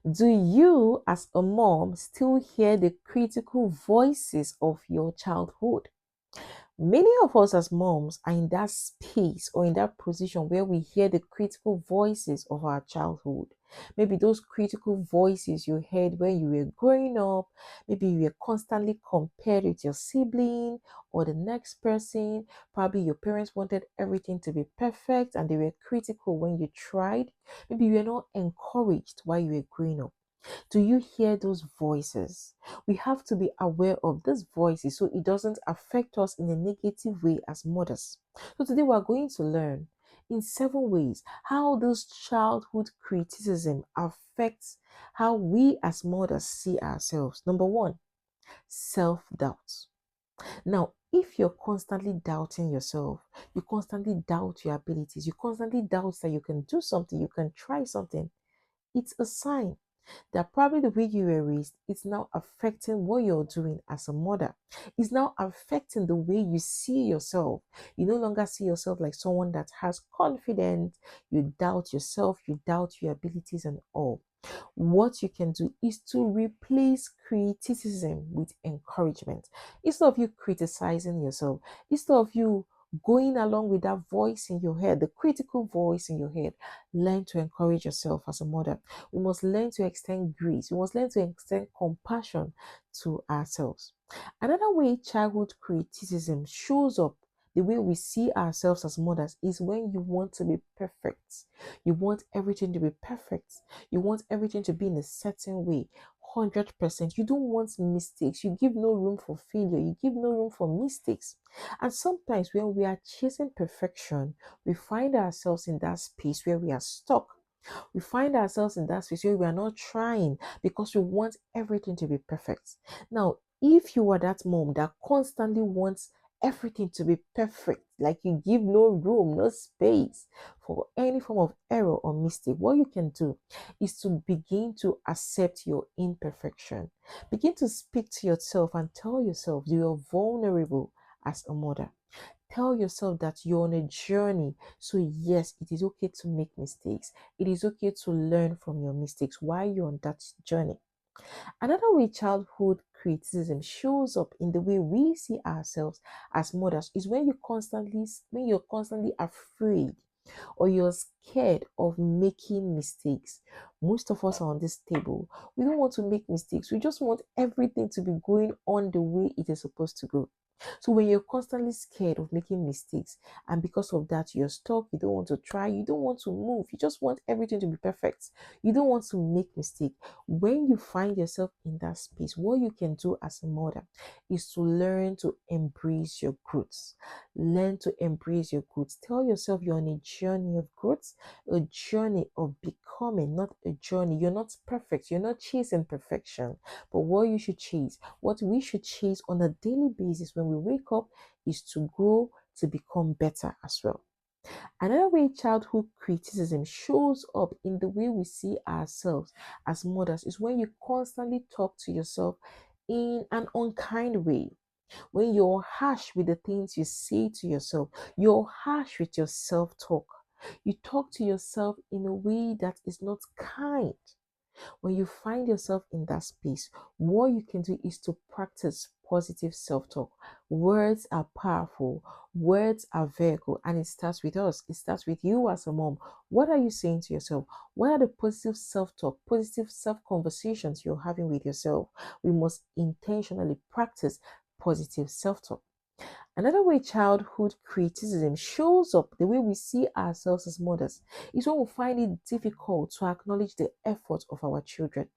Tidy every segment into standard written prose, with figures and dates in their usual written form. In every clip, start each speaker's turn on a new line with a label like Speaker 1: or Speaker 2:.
Speaker 1: Do you, as a mom, still hear the critical voices of your childhood? Many of us as moms are in that space or in that position where we hear the critical voices of our childhood. Maybe those critical voices you heard when you were growing up. Maybe you were constantly compared with your sibling or the next person. Probably your parents wanted everything to be perfect and they were critical when you tried. Maybe you were not encouraged while you were growing up. Do you hear those voices? We have to be aware of these voices so it doesn't affect us in a negative way as mothers. So today we are going to learn in 7 ways how this childhood criticism affects how we as mothers see ourselves. Number one, self-doubt. Now, if you're constantly doubting yourself, you constantly doubt your abilities, you constantly doubt that you can do something, you can try something, it's a sign that probably the way you were raised is now affecting what you're doing as a mother. It's now affecting the way you see yourself. You no longer see yourself like someone that has confidence. You doubt yourself, you doubt your abilities and all. What you can do is to replace criticism with encouragement. Instead of you criticizing yourself, instead of you going along with that voice in your head, the critical voice in your head, learn to encourage yourself as a mother. We must learn to extend grace. We must learn to extend compassion to ourselves. Another way childhood criticism shows up, the way we see ourselves as mothers, is when you want to be perfect. You want everything to be perfect. You want everything to be in a certain way. 100%. You don't want mistakes. You give no room for failure. You give no room for mistakes. And sometimes when we are chasing perfection, we find ourselves in that space where we are stuck. We find ourselves in that space where we are not trying because we want everything to be perfect. Now, if you are that mom that constantly wants everything to be perfect, like you give no room, no space for any form of error or mistake, what you can do is to begin to accept your imperfection. Begin to speak to yourself and tell yourself you're vulnerable as a mother. Tell yourself that you're on a journey. So, yes, it is okay to make mistakes. It is okay to learn from your mistakes while you're on that journey. Another way childhood criticism shows up in the way we see ourselves as mothers is when you're constantly afraid or you're scared of making mistakes. Most of us are on this table. We don't want to make mistakes. We just want everything to be going on the way it is supposed to go. So when you're constantly scared of making mistakes and because of that you're stuck, you don't want to try, you don't want to move, you just want everything to be perfect. You don't want to make mistake. When you find yourself in that space, what you can do as a mother is to learn to embrace your growth. Learn to embrace your growth. Tell yourself you're on a journey of growth, a journey of becoming, not a journey. You're not perfect. You're not chasing perfection. But what you should chase, what we should chase on a daily basis when we wake up is to grow to become better as well. Another way childhood criticism shows up in the way we see ourselves as mothers is when you constantly talk to yourself in an unkind way. When you're harsh with the things you say to yourself, you're harsh with your self talk. You talk to yourself in a way that is not kind. When you find yourself in that space, what you can do is to practice positive self-talk. Words are powerful, words are vehicle, and it starts with us. It starts with you as a mom. What are you saying to yourself? What are the positive self-talk, positive self-conversations you're having with yourself? We must intentionally practice positive self-talk. Another way childhood criticism shows up, the way we see ourselves as mothers, is when we find it difficult to acknowledge the effort of our children.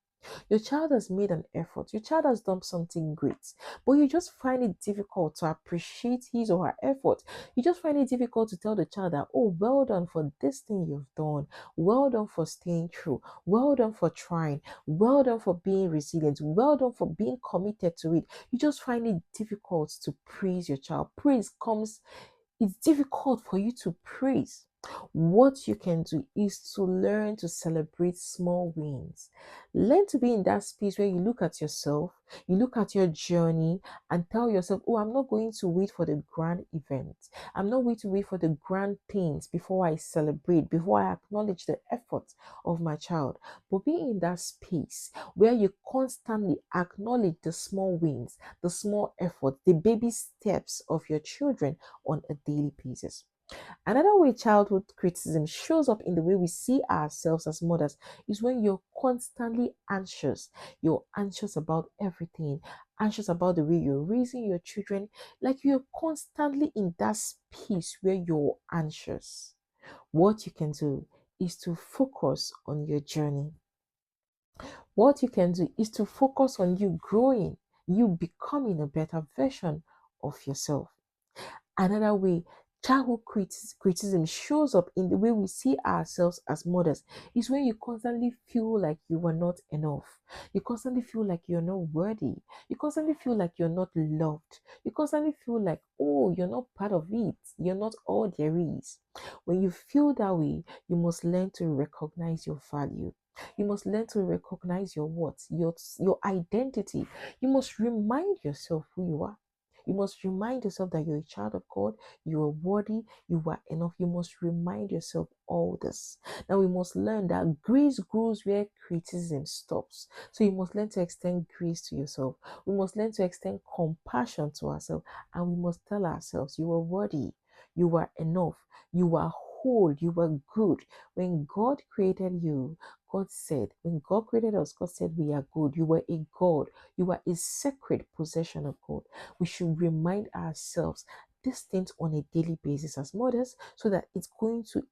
Speaker 1: Your child has made an effort, your child has done something great, but you just find it difficult to appreciate his or her effort. You just find it difficult to tell the child that, oh, well done for this thing you've done, well done for staying true, well done for trying, well done for being resilient, well done for being committed to it. You just find it difficult to praise your child. Praise comes, it's difficult for you to praise. What you can do is to learn to celebrate small wins. Learn to be in that space where you look at yourself, you look at your journey, and tell yourself, oh, I'm not going to wait for the grand event. I'm not going to wait for the grand things before I celebrate, before I acknowledge the effort of my child. But be in that space where you constantly acknowledge the small wins, the small effort, the baby steps of your children on a daily basis. Another way childhood criticism shows up in the way we see ourselves as mothers is when you're constantly anxious. You're anxious about everything, anxious about the way you're raising your children, like you're constantly in that space where you're anxious. What you can do is to focus on your journey. What you can do is to focus on you growing, you becoming a better version of yourself. Another way criticism shows up in the way we see ourselves as mothers is when you constantly feel like you are not enough. You constantly feel like you're not worthy. You constantly feel like you're not loved. You constantly feel like, oh, you're not part of it. You're not all there is. When you feel that way, you must learn to recognize your value. You must learn to recognize your worth, your identity. You must remind yourself who you are. You must remind yourself that you're a child of God, you are worthy, you are enough. You must remind yourself all this. Now we must learn that grace grows where criticism stops. So you must learn to extend grace to yourself. We must learn to extend compassion to ourselves, and we must tell ourselves, you are worthy, you are enough, you are whole, you are good. When God created you, God said, when God created us, God said we are good. You were a God. You are a sacred possession of God. We should remind ourselves these things on a daily basis as mothers so that it's going to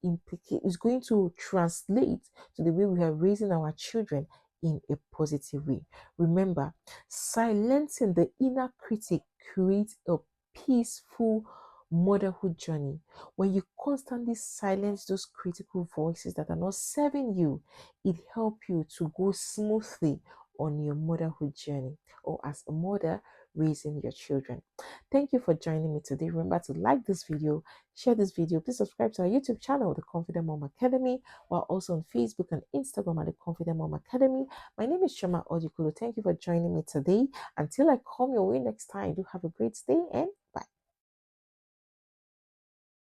Speaker 1: it's going to translate to the way we are raising our children in a positive way. Remember, silencing the inner critic creates a peaceful motherhood journey. When you constantly silence those critical voices that are not serving you, it helps you to go smoothly on your motherhood journey or as a mother raising your children. Thank you for joining me today. Remember to like this video, share this video. Please subscribe to our YouTube channel, The Confident Mom Academy. We're also on Facebook and Instagram at The Confident Mom Academy. My name is Shoma Ojikulu. Thank you for joining me today. Until I come your way next time, do have a great day and